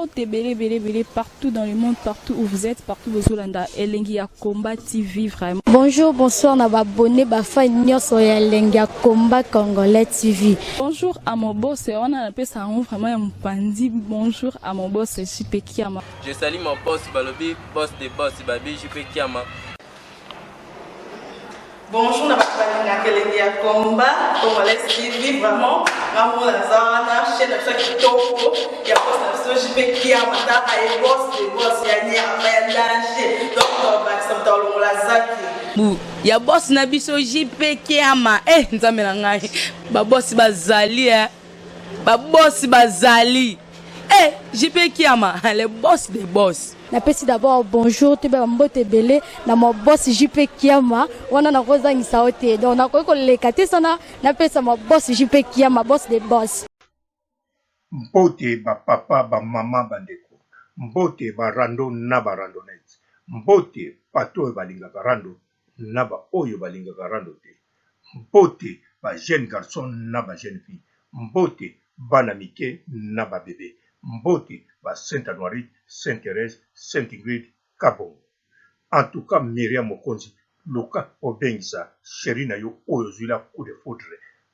Bélé, partout dans le monde, partout où vous êtes, partout où vous êtes, Elengia Combat TV, vraiment. Bonjour, bonsoir, on va abonné, Bafa Nyoso Elengia Combat Congolais TV. Bonjour à mon boss, on a appelé ça vraiment un pandi. Bonjour à mon boss, JP Kiama. Je salue mon boss, Balobi, boss des boss, Babi, JP Kiama. Bonjour, on a appelé Elengia Combat Congolais TV, vraiment. Ramon Lazana, chaîne de chaque topo, il y a pas de JP Kiama, et boss des boss, il y a un danger. Donc, on va accepter le Lazaki. Ya boss na biso JP Kiama nzambe na ngai ba boss bazali ba boss bazali JP Kiama le boss des boss. Napesi d'abord bonjour te ba mbote belé na mo boss JP Kiama wana na kozangisa ote donc na ko lekate sana napesa mo boss JP Kiama boss des boss. Mbote ba papa ba mama bandeko mbote ba rando na ba randonnette mbote pato balinga rando naba oyo balinga rando te mbote ba jeune garçon na ba jeune fille mbote bana mike na ba bébé mbote ba Sainte Anoïde, Sainte Thérèse, Sainte Ingrid Kabongo. En tout cas Myriam Mokonzi loka obengisa chéri na yo oyo zwila coup de foudre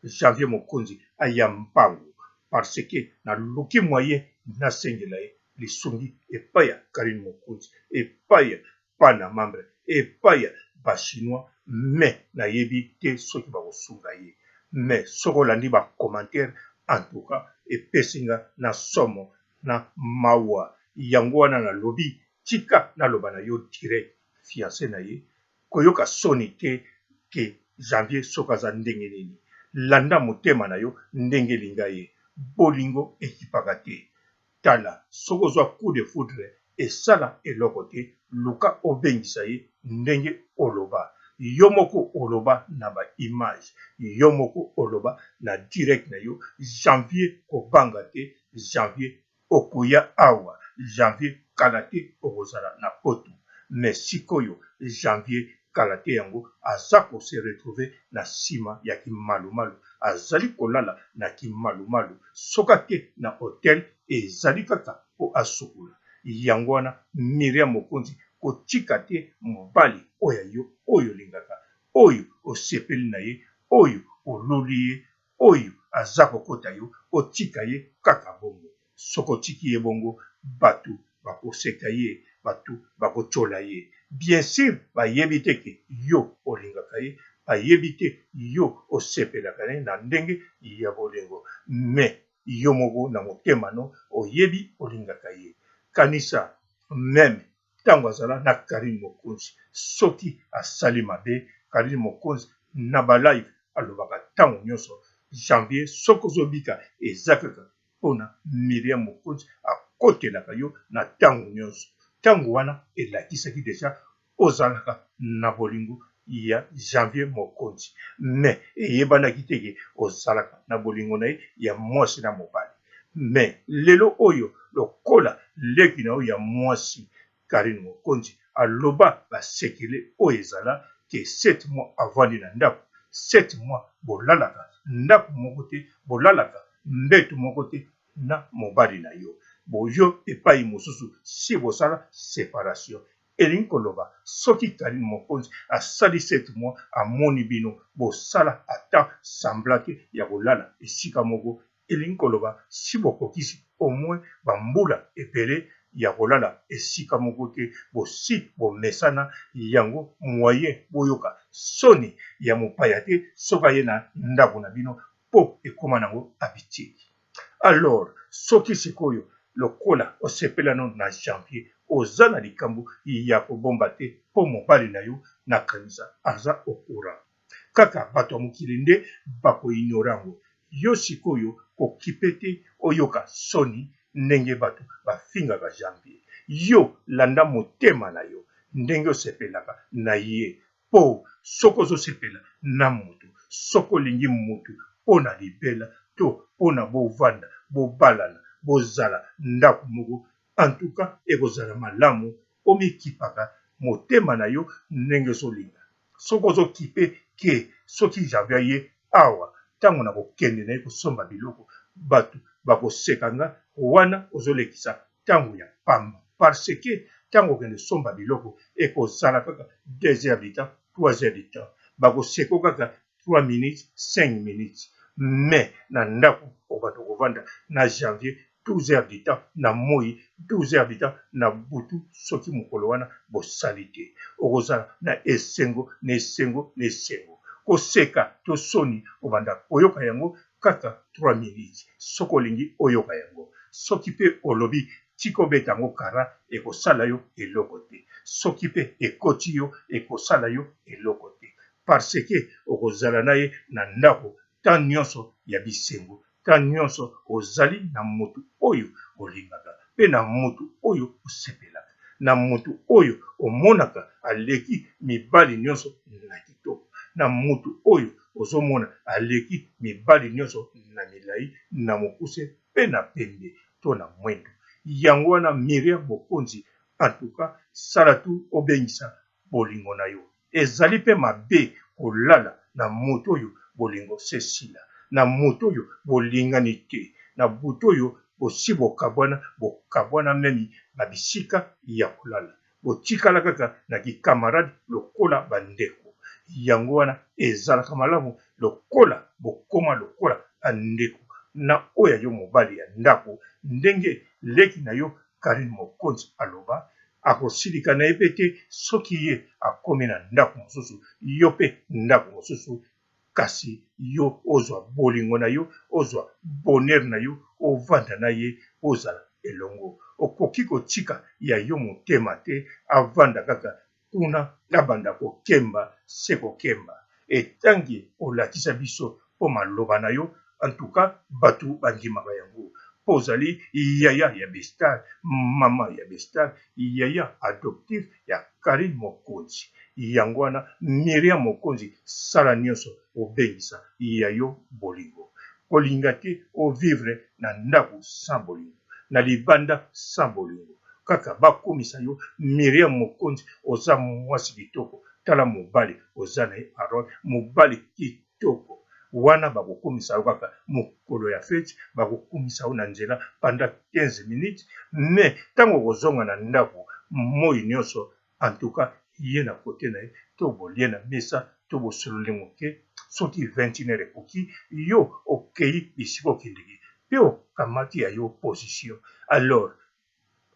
Janvier Mokonzi ayampango parce que na loki moyen na sengela lisungi epaya Karine Mokonzi epaya pana membre epaya ba chinois mais na yebi te soki ba kosunga ye mais soko landi ba commentaire en tout cas et pesinga na somo na mawa yango wana na lobi tika na loba na yo direct fiancé na ye koyoka soni te ke Janvier soka za ndenge nini landa motema na yo ndenge linga ye bolingo ekipaka te tala soko zwa coup de foudre esala eloko te luka obengisa ye ndenge oloba yomoko oloba na ba image yomoko oloba na direct na yo Janvier kobanga te Janvier okuya awa Janvier kalate okozala na potu mais sikoyo Janvier kalate yango azako se retrouver na sima ya kimalumalu azali kolala na kimalumalu soka te na hotel ezali kaka po asukula yango wana Myriam Mokonzi kotika te mobali oyo lingaka oyo osepeli na ye oyo oluli ye oyo aza kokota yo otika ye kaka bongo soko tiki ye bongo batu bakoseka ye batu bakotola ye bien sûr bayebi te ke yo olingaka ye bayebi te yo osepelaka ye na ndenge ya bolingo mais yo moko na motema no oyebi olingaka ye kanisa même tango azala na Karine Mokonzi soki asali mabe Karine Mokonzi na ba live alobaka tango nyonso Janvier soko zobika ezakaka pona Myriam Mokonzi akotelaka yo na tango nyonso tango wana elakisaki deja ozalaka na bolingo ya Janvier Mokonzi mais eyebanaki teke ozalaka na bolingo na ye ya mwasi na mobali mais lelo oyo lokola leki na oyo ya mwasi Karine Mokonzi aloba basekele oyo ezala ke 7 mois avant na ndako 7 mois bolalaka ndako moko te bolalaka mbeto moko te na mobali na yo boyo epai mosusu si bosala séparation elingi koloba soki Karine Mokonzi asali 7 mois amoni bino bosala ata semblake ya kolala esika moko elingi koloba si bokokisi au moins bambula ebele ya kolala esika moko te bosi bomesana yango moyen boyoka soni ya mopaya te soka ye na ndako na bino po ekoma nango habitude. Alors soki sikoyo lokola osepelano na Janvier oza na likambo ya kobomba te po mobali na yo na kanisa aza okura kaka bato ya mokili nde bakoignorango yo sikoyo kokipe te oyoka soni ndenge bato bafingaka Janvier yo landa motema na yo ndenge osepelaka na ye po soko ozosepela na moto soko olingi moto mpona libela to mpona bovanda bobalana bozala ndako moko en tout cas ekozala malamu omikipaka motema na yo ndenge ozolinga soko ozokipe ke soki Janvier ye awa ntango na kokende na ye kosomba biloko bato bakoseka nga wana ozolekisa ntango ya pamba parce que ntango okende somba biloko ekozala kaka 2 heures du temps 3 heures du temps bakoseko kaka 3 minutes 5 minutes mais na ndako okata kovanda na janvier 12 heures du temps na moi 12 heures du temps na butu soki mokolo wana bosali te okozala na esengo na esengo na esengo koseka to soni obanda koyoka yango kaka 3 minutes soki olingi oyoka yango soki mpe olobi tikobeta yango kara ekosala yo eloko te soki mpe ekoti yo ekosala yo eloko te parce que okozala na ye na ndako ta nyonso ya bisengo ta nyonso ozali na motu oyo olingaka mpe na motu oyo osepelaka na motu oyo omonaka aleki mibali nyonso na kitoko na motu oyo ozomona aleki mibali nyonso na milai na mokuse mpe na pembe to na mwendo yango wana Miriam Mokonzi atuka sala tu obengisa bolingo na yo ezali mpe mabe kolala na moto oyo bolingo sesila na moto oyo bolingani te na moto oyo bosi bokabwana memi na bisika ya kolala botikala kaka na kikamarade lokola bandeko yango wana ezalaka malamu lokola bokoma lokola andeko na oyo yo mobali ya ndako ndenge leki na yo Karine Mokonzi aloba akosilika na ye mpe te soki ye akomi na ndako mosusu yo mpe ndako mosusu kasi yo ozwa bolingo na yo ozwa bonheur na yo ovanda na ye ozala elongo okoki kotika ya yo motema te avanda kaka kuna abanda kokemba se kokemba etangi olakisa biso mpo maloba na yo antuka bato bandimaka yango mpo ozali yaya ya bestar mama ya bestar yaya adoptif ya Karine Mokonzi yango wana Miriam Mokonzi sala nyonso obengisa ya yo bolingo kolinga te ovivre na ndako sans bolingo na libanda sans bolingo kaka bakomisa yo Miriam Mokonzi oza mwasi kitoko tala mobali oza na ye Aaron mobali kitoko wana bakokomisa yo kaka mokolo ya fete bakokomisa yo na nzela pendant 15 minutes mais ntango kozonga na ndako moi nyonso en tout cas ye na kote na ye to bolie na mesa to bosololi moke soki 21 ekoki yo okei bisika okendeki mpe okamati ya yo position alors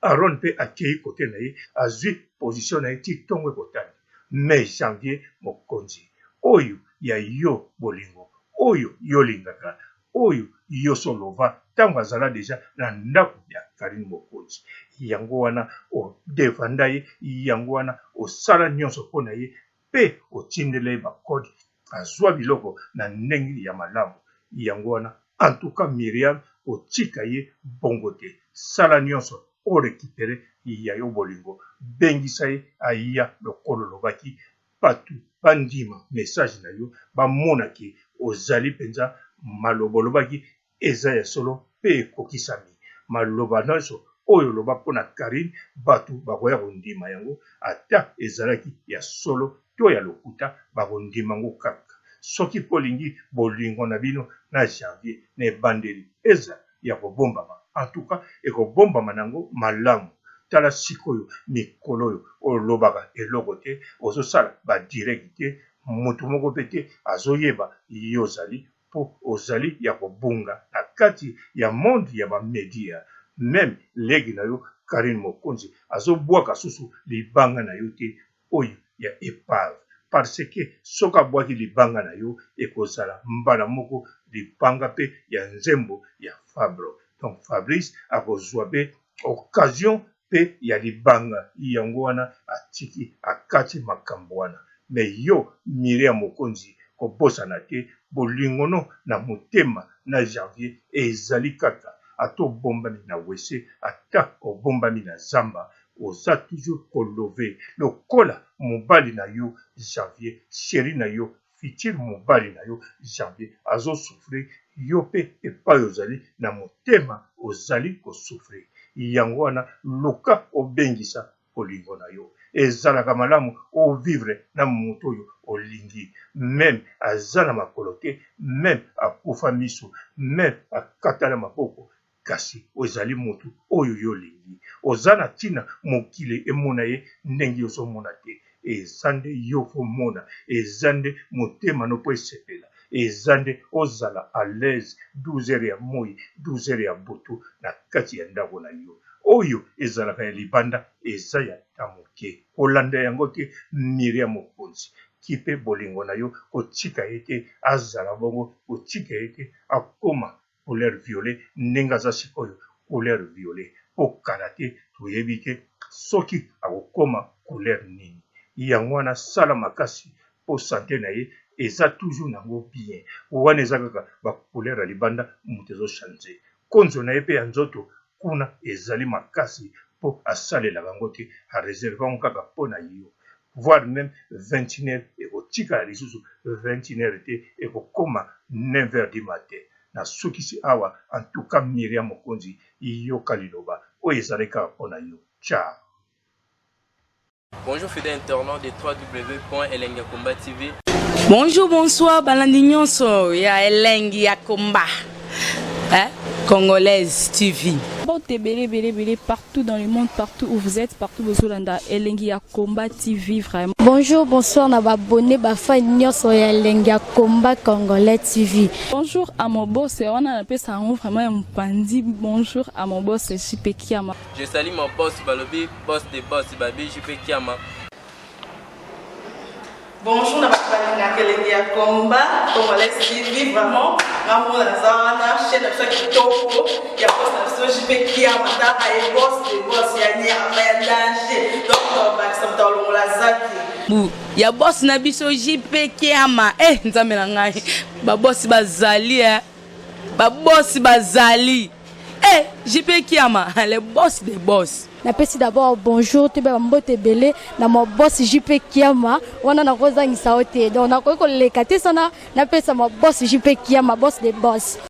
Aaron mpe akei kote na ye azwi position na ye ti ntongo ekotani mais janvier Mokonzi oyo ya yo bolingo oyo yolingaka oyo yo solova ntango azala deja na ndako ya Karine Mokonzi yango wana odefanda ye yango wana osala nyonso mpo na ye mpe otindela ye bakode azwa biloko na ndenge ya malamu yango wana en tout cas Miriam otika ye bongo te sala nyonso orekipere ya yo bolingo bengisa ye aya lokolo lobaki bato bandima message na yo bamonaki ozali mpenza maloba olobaki eza ya solo mpe ekokisami maloba nyonso oyo oloba mpona Karine bato bakoya kondima yango ata ezalaki ya solo to ya lokuta bakondima yango kaka soki polingi bolingo na bino na janvier na ebandeli eza ya kobombama en tout cas ekobombama nango malamu tala sikoyo mikolo oyo olobaka eloko te ozosala badirect te moto moko mpe te azoyeba yo ozali mpo ozali ya kobunga na kati ya monde ya bamedia meme legi na yo Karine Mokonzi azobwaka susu libanga na yo te oyo ya epave parce que soki abwaki libanga na yo ekozala mbala moko libanga mpe ya nzembo ya Fabro donc Fabrice akozwa mpe occasion mpe ya libanga yango wana atiki akati makambo wana me yo Miriam Mokonzi kobosana te bolingono na motema na janvier ezali kaka ata obombami na wese ata obombami na zamba oza toujours kolove lokola mobali na yo janvier sheri na yo fitir mobali na yo janvier azosufri yo mpe epai ozali na motema ozali kosufri yango wana luka obengisa bolingo na yo ezalaka malamu ovivre na moto oyo olingi meme aza na makolo te meme akufa miso meme akata na maboko kasi ozali motu oyo yo lingi ozana tina mokile emona ye ndenge yo somona te ezande yo fo mona ezande motema no po esepela ezande ozala à l'aise 12 heures ya moi 12 heures ya butu na kati ya ndako na yo oyo ezalaka ya libanda eza ya tamoke kolanda yango te miri ya mokonzi kipe bolingo na yo kotika ete azala bongo kotika ete akoma couleur violet ndenge aza sikoyo couleur violet okala te toyebi te soki akokoma couleur nini yango wana sala makasi po sante na ye eza toujours nango bien wana eza kaka bacouleur ya libanda moto ezochange konzo na ye mpe ya nzoto kuna ezali makasi po asalela bango te areserve yango kaka mpo na yo voire même 21 heures ekotika lisusu 21 heures te ekokoma 9 heures du matin na sukisi awa en tout cas Miriam Mokonzi yoka liloba oyo ezali kaka mpo na yo ciao. Bonjour fidèles internautes de www.elengiakomba TV. Bonjour, bonsoir, balandi nyonso ya Elengi ya Komba. Congolaise TV. Bon, t'es belé partout dans le monde, partout où vous êtes, partout où vous êtes, Elengi ya Komba TV, vraiment. Bonjour, bonsoir, na abonné bafa nyonso ya Elengi ya Komba Congolais TV. Bonjour à mon boss, on a appelé ça vraiment un pandi. Bonjour à mon boss, JP Kiama. Je salue mon boss Balobi, boss des boss, Babi JP Kiama. Bonjour, na balinga Elengi ya Komba Congolais TV, vraiment. Maman la zana, chaîne de chaque kitoko, il y a pas de JP Kiama, ta et boss des boss, ya danger. Donc bah ça me donne la zaki. Ya boss na biso JP Kiama. Nzambe na ngai. Ba boss bazali Ba boss bazali. JP Kiama, le boss des boss. Napesi d'abord bonjour te ba mbote belé na mo boss JP Kiama wana na kozangisa ote donc na ko lekate sana napesa mo boss JP Kiama boss des boss.